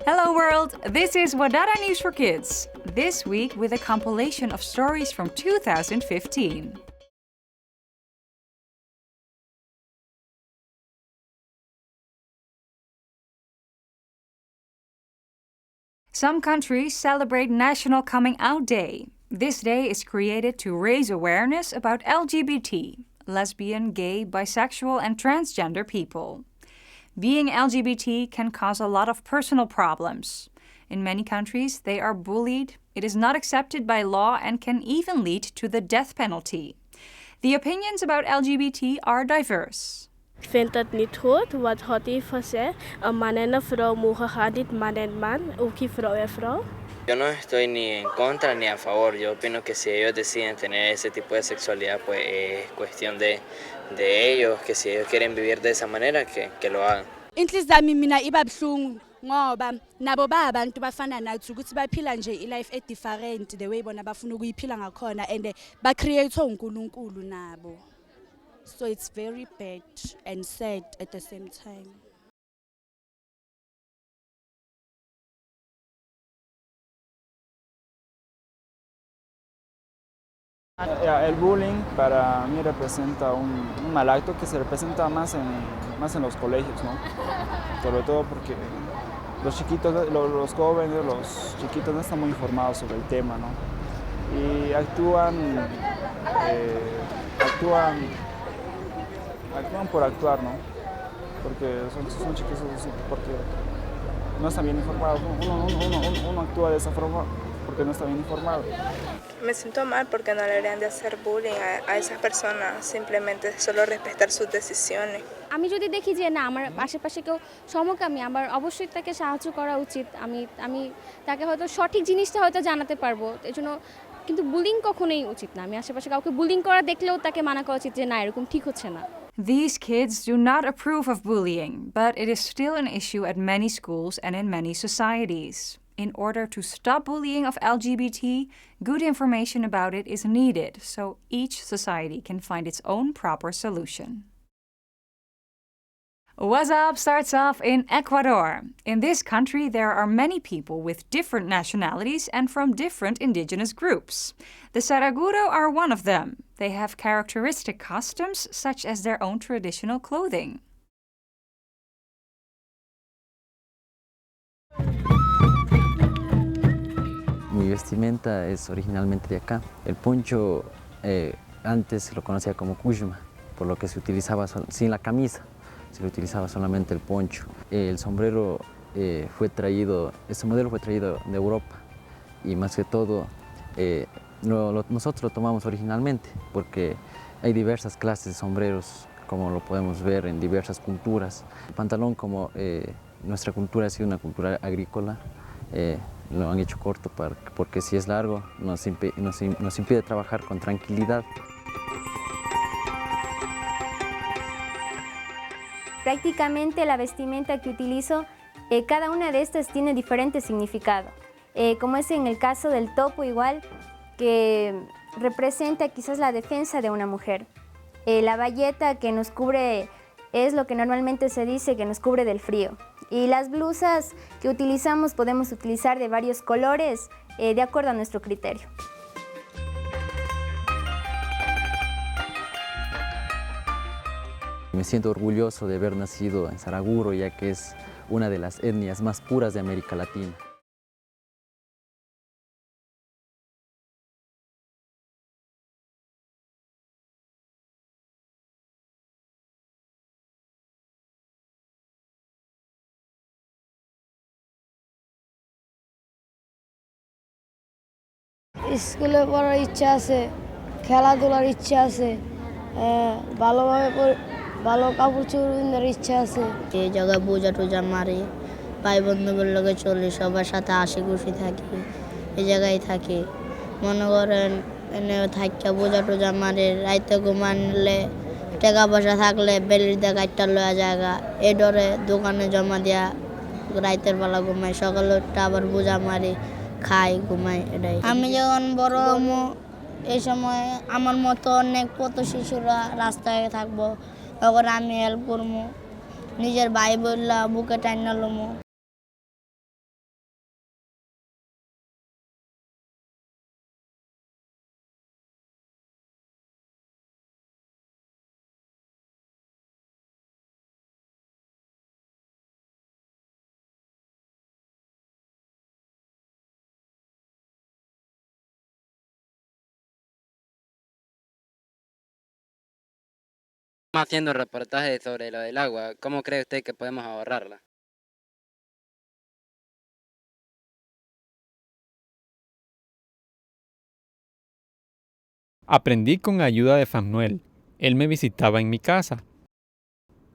Hello world, this is WADADA News for Kids. This week with a compilation of stories from 2015. Some countries celebrate National Coming Out Day. This day is created to raise awareness about LGBT, lesbian, gay, bisexual and transgender people. Being LGBT can cause a lot of personal problems. In many countries, they are bullied, it is not accepted by law and can even lead to the death penalty. The opinions about LGBT are diverse. Ik vind het niet goed wat hij gezegd. Een man en een vrouw mogen gaan niet man en man, ook geen vrouw en vrouw. Yo no estoy ni en contra ni a favor. Yo opino que si ellos deciden tener ese tipo de sexualidad, pues es cuestión de ellos, que si ellos quieren vivir de esa manera, que lo hagan. Inhliziyo zami mina iba buhlungu ngoba nabo babantu bafana nathi ukuthi baphila nje ilife different the way bona bafuna ukuyiphila ngakhona and ba create uNkulunkulu nabo. So it's very bad and sad at the same time. El bullying para mí representa un mal acto que se representa más en los colegios, ¿no? Sobre todo porque los chiquitos, los jóvenes, los chiquitos no están muy informados sobre el tema, ¿no? Y actúan por actuar, ¿no? Porque son chiquitos porque no están bien informados. Uno actúa de esa forma porque no está bien informado. Me siento mal porque no deberían de hacer bullying a esas personas, simplemente solo respetar sus decisiones. আমি যদি দেখি যে না আমার আশেপাশে কেউ সমকামী আমার অবশ্যই তাকে সাহায্য করা উচিত আমি তাকে হয়তো সঠিক জিনিসটা হয়তো জানাতে পারবো এজন্য কিন্তু বুলিং কখনোই উচিত না আমি আশেপাশে কাউকে বুলিং করা দেখলেও তাকে মানা করা উচিত যে না এরকম ঠিক হচ্ছে না These kids do not approve of bullying, but it is still an issue at many schools and in many societies. In order to stop bullying of LGBT, good information about it is needed, so each society can find its own proper solution. WASSUP starts off in Ecuador. In this country, there are many people with different nationalities and from different indigenous groups. The Saraguro are one of them. They have characteristic customs such as their own traditional clothing. Mi vestimenta es originalmente de acá. El poncho antes se lo conocía como kujma, por lo que se utilizaba sin la camisa, se lo utilizaba solamente el poncho. El sombrero este modelo fue traído de Europa y más que todo nosotros lo tomamos originalmente porque hay diversas clases de sombreros como lo podemos ver en diversas culturas. El pantalón como nuestra cultura ha sido una cultura agrícola, lo han hecho corto porque si es largo nos impide trabajar con tranquilidad. Prácticamente la vestimenta que utilizo, cada una de estas tiene diferente significado. Como es en el caso del topo igual, que representa quizás la defensa de una mujer. La bayeta que nos cubre es lo que normalmente se dice que nos cubre del frío. Y las blusas que utilizamos podemos utilizar de varios colores de acuerdo a nuestro criterio. Me siento orgulloso de haber nacido en Saraguro, ya que es una de las etnias más puras de América Latina. স্কুলে পড়ার ইচ্ছা আছে খেলাধুলার ইচ্ছা আছে ভালো কাপড় চোপড় কেনার ইচ্ছা আছে এই জায়গায় বোঝা টোজা মারি ভাই বন্ধুদের লগে চলি সবার সাথে হাসি খুশি থাকি এই জায়গায় থাকি মনে করেন এনে থাকা বোঝা টোজা মারি রাইতে ঘুমানলে টাকা পয়সা থাকলে বেলির দিয়ে কাটটা লওয়া জায়গা এ ডরে দোকানে জমা দেওয়া রাইতের বেলা ঘুমাই সকালে আবার বোঝা মারি খাই ঘুমাই এটাই আমি যখন বড় হবো এই সময় আমার মতো অনেক পথ শিশুরা রাস্তায় থাকবো তখন আমি হেল্প করবো নিজের ভাই বললা বুকে টাইনা লমো Haciendo reportajes sobre lo del agua, ¿cómo cree usted que podemos ahorrarla? Aprendí con ayuda de Fanuel. Él me visitaba en mi casa.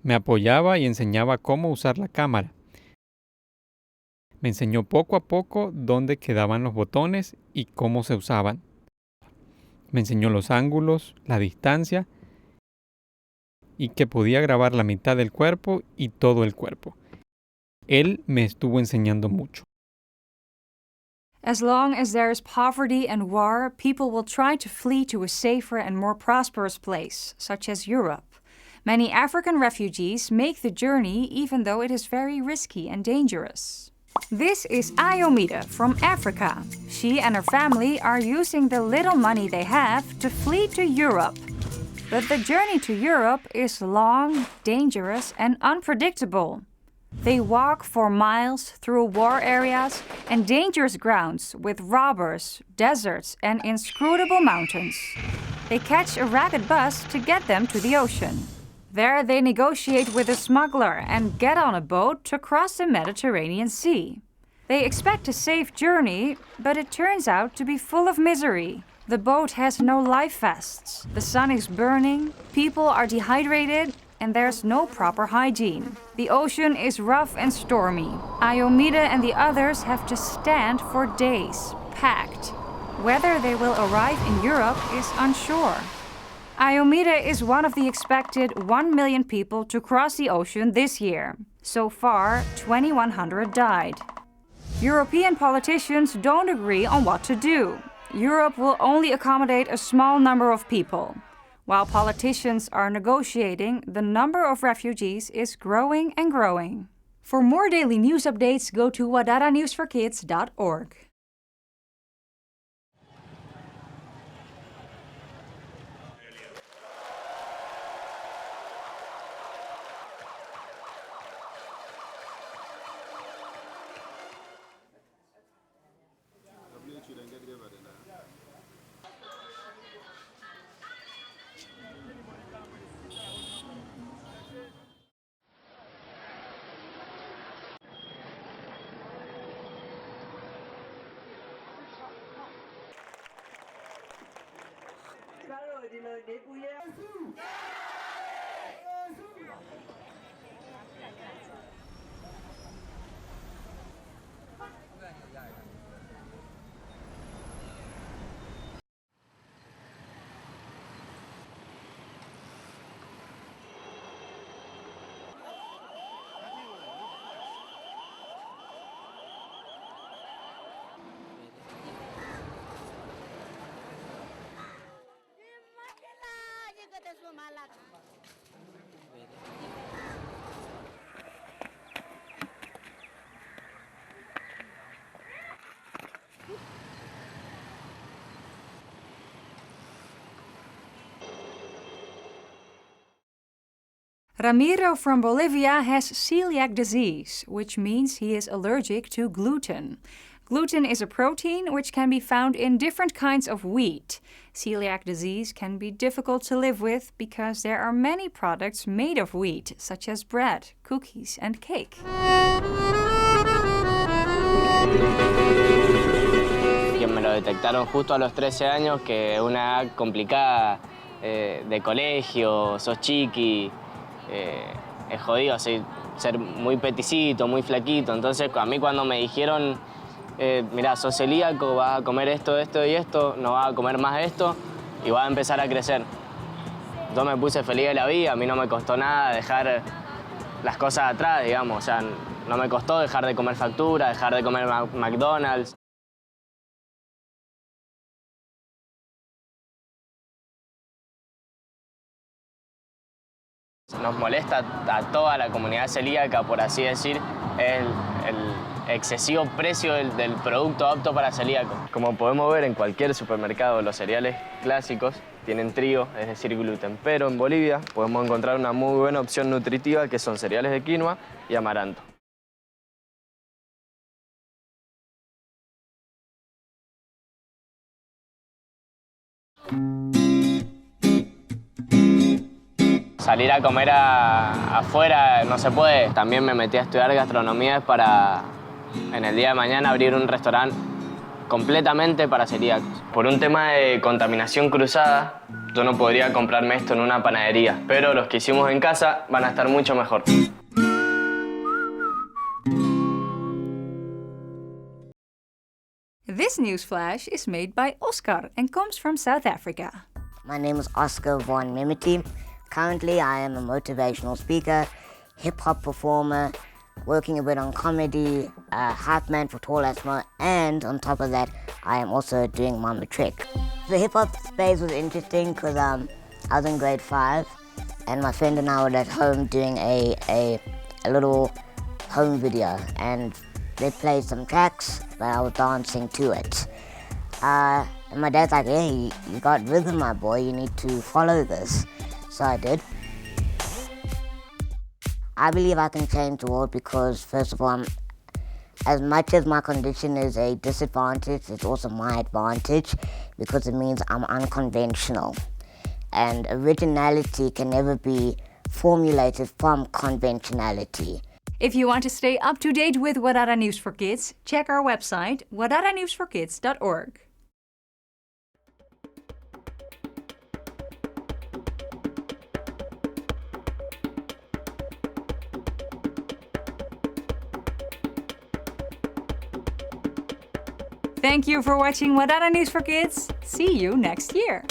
Me apoyaba y enseñaba cómo usar la cámara. Me enseñó poco a poco dónde quedaban los botones y cómo se usaban. Me enseñó los ángulos, la distancia y que podía grabar la mitad del cuerpo y todo el cuerpo. Él me estuvo enseñando mucho. As long as there is poverty and war, people will try to flee to a safer and more prosperous place, such as Europe. Many African refugees make the journey even though it is very risky and dangerous. This is Ayomida from Africa. She and her family are using the little money they have to flee to Europe. But the journey to Europe is long, dangerous, and unpredictable. They walk for miles through war areas and dangerous grounds with robbers, deserts, and inscrutable mountains. They catch a ragged bus to get them to the ocean. There they negotiate with a smuggler and get on a boat to cross the Mediterranean Sea. They expect a safe journey, but it turns out to be full of misery. The boat has no life vests, the sun is burning, people are dehydrated, and there's no proper hygiene. The ocean is rough and stormy. Ayomida and the others have to stand for days, packed. Whether they will arrive in Europe is unsure. Ayomida is one of the expected 1 million people to cross the ocean this year. So far, 2,100 died. European politicians don't agree on what to do. Europe will only accommodate a small number of people. While politicians are negotiating, the number of refugees is growing and growing. For more daily news updates, go to WADADAnewsforkids.org. Ramiro from Bolivia has celiac disease, which means he is allergic to gluten. Gluten is a protein which can be found in different kinds of wheat. Celiac disease can be difficult to live with because there are many products made of wheat, such as bread, cookies, and cake. Que me lo detectaron justo a los 13 años, que es una edad complicada de colegio, sos chiqui, es jodido ser muy peticito, muy flaquito. Entonces a mí cuando me dijeron, mira, sos celíaco, vas a comer esto, esto y esto, no vas a comer más esto y vas a empezar a crecer. Yo me puse feliz de la vida, a mí no me costó nada dejar las cosas atrás, digamos. O sea, no me costó dejar de comer factura, dejar de comer McDonald's. Nos molesta a toda la comunidad celíaca, por así decir, el excesivo precio del producto apto para celíacos. Como podemos ver en cualquier supermercado, los cereales clásicos tienen trigo, es decir, gluten. Pero en Bolivia podemos encontrar una muy buena opción nutritiva que son cereales de quinoa y amaranto. Salir a comer afuera no se puede. También me metí a estudiar gastronomía para en el día de mañana abrir un restaurante completamente para celíacos. Por un tema de contaminación cruzada, yo no podría comprarme esto en una panadería, pero los que hicimos en casa van a estar mucho mejor. This news flash is made by Oscar and comes from South Africa. My name is Oscar Von Mimity. Currently, I am a motivational speaker, hip-hop performer, working a bit on comedy, hype man for Tall Asthma, and on top of that, I am also doing my matric. The hip-hop space was interesting because I was in grade 5, and my friend and I were at home doing a little home video, and they played some tracks, but I was dancing to it. And my dad's like, hey, you got rhythm, my boy, you need to follow this. So I did. I believe I can change the world because, first of all, as much as my condition is a disadvantage, it's also my advantage because it means I'm unconventional. And originality can never be formulated from conventionality. If you want to stay up to date with WADADA News for Kids, check our website, wadadanewsforkids.org. Thank you for watching WADADA News for Kids. See you next year.